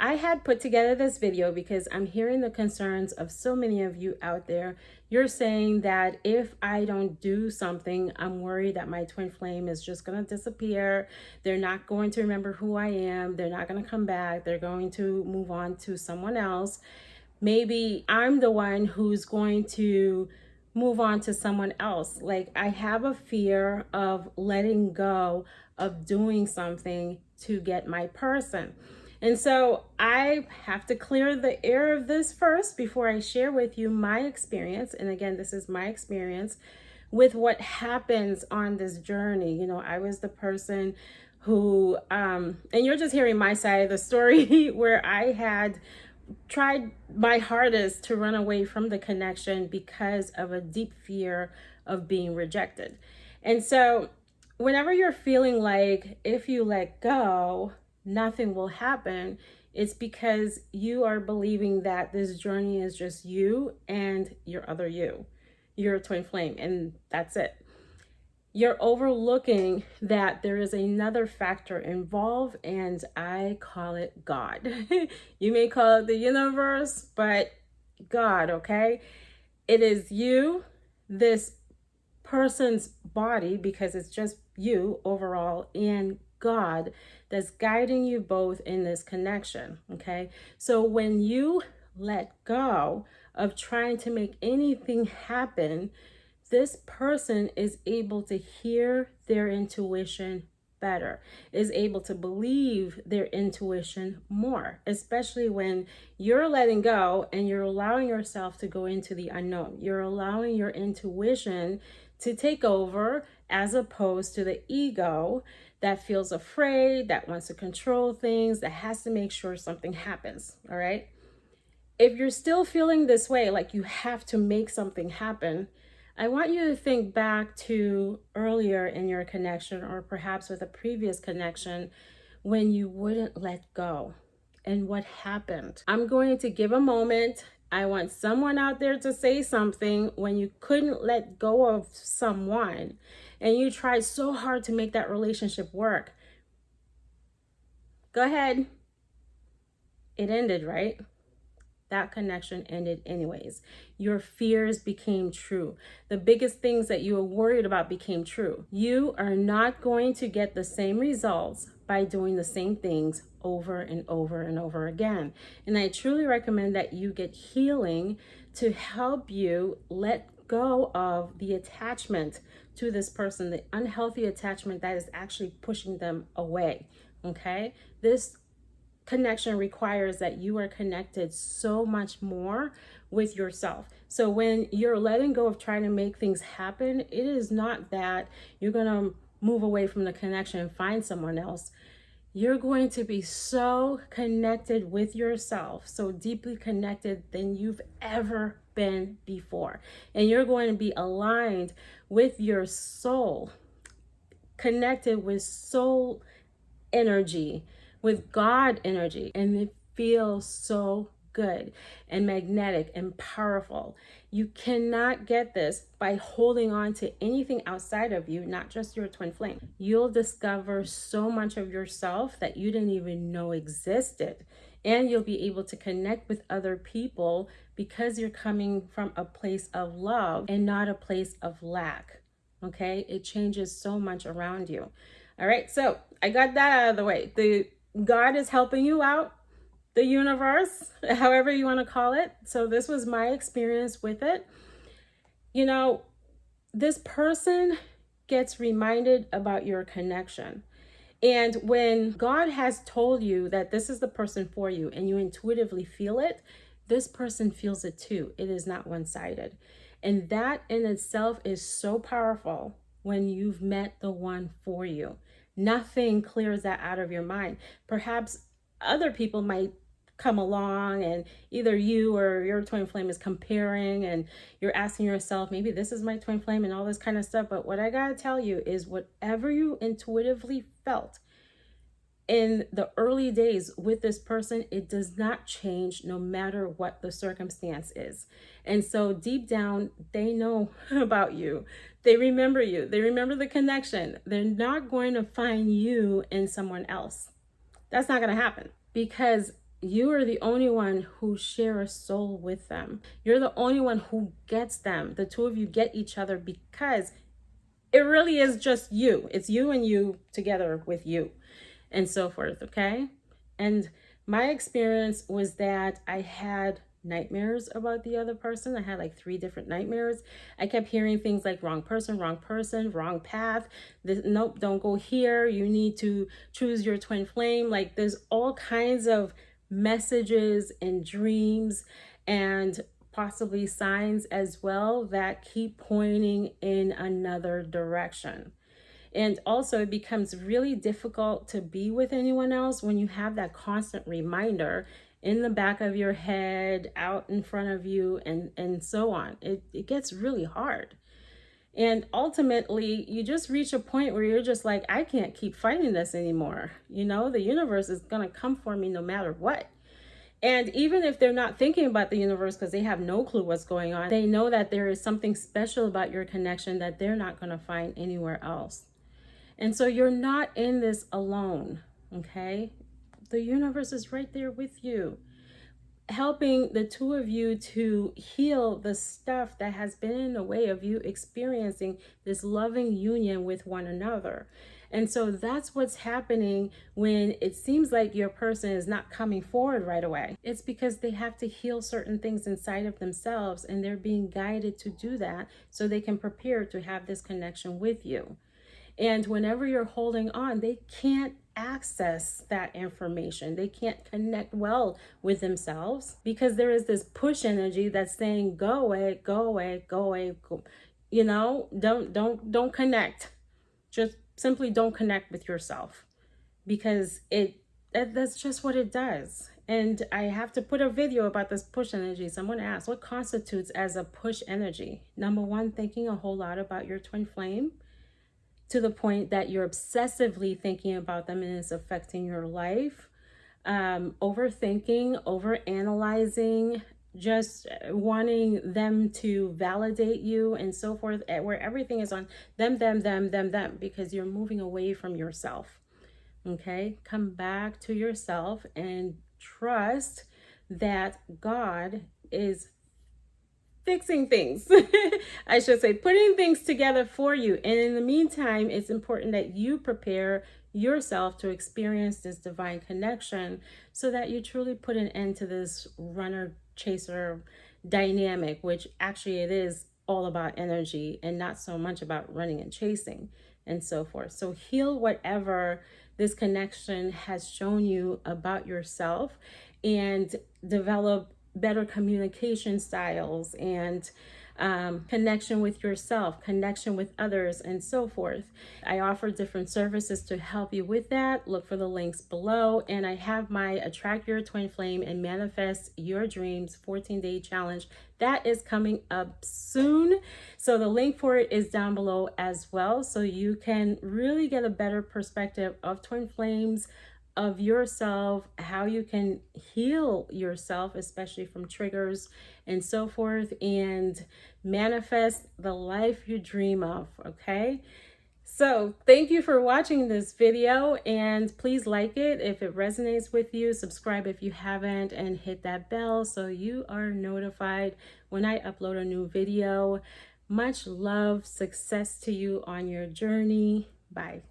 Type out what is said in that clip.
I had put together this video because I'm hearing the concerns of so many of you out there. You're saying that if I don't do something, I'm worried that my twin flame is just going to disappear. They're not going to remember who I am. They're not going to come back. They're going to move on to someone else. Maybe I'm the one who's going to move on to someone else. Like, I have a fear of letting go of doing something to get my person. And so I have to clear the air of this first before I share with you my experience. And again, this is my experience with what happens on this journey. You know, I was the person who, and you're just hearing my side of the story where I had tried my hardest to run away from the connection because of a deep fear of being rejected. And so whenever you're feeling like if you let go, nothing will happen, it's because you are believing that this journey is just you and your other you, your twin flame, and that's it. You're overlooking that there is another factor involved, and I call it God. You may call it the universe, but God, okay? It is you, this person's body, because it's just you overall, and God that's guiding you both in this connection, okay? So when you let go of trying to make anything happen, this person is able to hear their intuition better, is able to believe their intuition more, especially when you're letting go and you're allowing yourself to go into the unknown. You're allowing your intuition to take over as opposed to the ego that feels afraid, that wants to control things, that has to make sure something happens, all right? If you're still feeling this way, like you have to make something happen, I want you to think back to earlier in your connection, or perhaps with a previous connection, when you wouldn't let go and what happened. I'm going to give a moment. I want someone out there to say something when you couldn't let go of someone and you tried so hard to make that relationship work. Go ahead. It ended, right? That connection ended anyways. Your fears became true. The biggest things that you were worried about became true. You are not going to get the same results by doing the same things over and over and over again. And I truly recommend that you get healing to help you let go of the attachment to this person, the unhealthy attachment that is actually pushing them away, okay? This connection requires that you are connected so much more with yourself. So when you're letting go of trying to make things happen, it is not that you're going to move away from the connection and find someone else. You're going to be so connected with yourself, so deeply connected than you've ever been before. And you're going to be aligned with your soul, connected with soul energy, with God energy, and it feels so good and magnetic and powerful. You cannot get this by holding on to anything outside of you, not just your twin flame. You'll discover so much of yourself that you didn't even know existed, and you'll be able to connect with other people because you're coming from a place of love and not a place of lack, okay? It changes so much around you. All right, so I got that out of the way. God is helping you out, the universe, however you want to call it. So this was my experience with it. You know, this person gets reminded about your connection. And when God has told you that this is the person for you and you intuitively feel it, this person feels it too. It is not one-sided. And that in itself is so powerful when you've met the one for you. Nothing clears that out of your mind. Perhaps other people might come along and either you or your twin flame is comparing and you're asking yourself, maybe this is my twin flame and all this kind of stuff. But what I gotta tell you is whatever you intuitively felt in the early days with this person, it does not change no matter what the circumstance is. And so deep down, they know about you. They remember you. They remember the connection. They're not going to find you in someone else. That's not going to happen because you are the only one who share a soul with them. You're the only one who gets them. The two of you get each other because it really is just you. It's you and you together with you and so forth, okay? And my experience was that I had nightmares about the other person. I had like 3 different nightmares. I kept hearing things like wrong person, wrong path. This, nope, don't go here. You need to choose your twin flame. Like there's all kinds of messages and dreams and possibly signs as well that keep pointing in another direction. And also it becomes really difficult to be with anyone else when you have that constant reminder in the back of your head, out in front of you, and so on. It gets really hard. And ultimately, you just reach a point where you're just like, I can't keep fighting this anymore. You know, the universe is going to come for me no matter what. And even if they're not thinking about the universe because they have no clue what's going on, they know that there is something special about your connection that they're not going to find anywhere else. And so you're not in this alone, okay? The universe is right there with you, helping the two of you to heal the stuff that has been in the way of you experiencing this loving union with one another. And so that's what's happening when it seems like your person is not coming forward right away. It's because they have to heal certain things inside of themselves, and they're being guided to do that so they can prepare to have this connection with you. And whenever you're holding on, they can't access that information. They can't connect well with themselves because there is this push energy that's saying, go away, go away, go away. Go. You know, don't connect. Just simply don't connect with yourself, because that's just what it does. And I have to put a video about this push energy. So I'm going to ask, what constitutes as a push energy? Number 1, thinking a whole lot about your twin flame, to the point that you're obsessively thinking about them and it's affecting your life. Overthinking, overanalyzing, just wanting them to validate you and so forth, where everything is on them, because you're moving away from yourself. Okay, come back to yourself and trust that God is fixing things. I should say, putting things together for you. And in the meantime, it's important that you prepare yourself to experience this divine connection so that you truly put an end to this runner chaser dynamic, which actually it is all about energy and not so much about running and chasing and so forth. So heal whatever this connection has shown you about yourself and develop better communication styles and connection with yourself, connection with others, and so forth. I offer different services to help you with that. Look for the links below. And I have my Attract Your Twin Flame and Manifest Your Dreams 14-day challenge that is coming up soon. So the link for it is down below as well. So you can really get a better perspective of twin flames, of yourself, how you can heal yourself, especially from triggers and so forth, and manifest the life you dream of, okay? So thank you for watching this video, and please like it if it resonates with you, subscribe if you haven't, and hit that bell so you are notified when I upload a new video. Much love, success to you on your journey. Bye.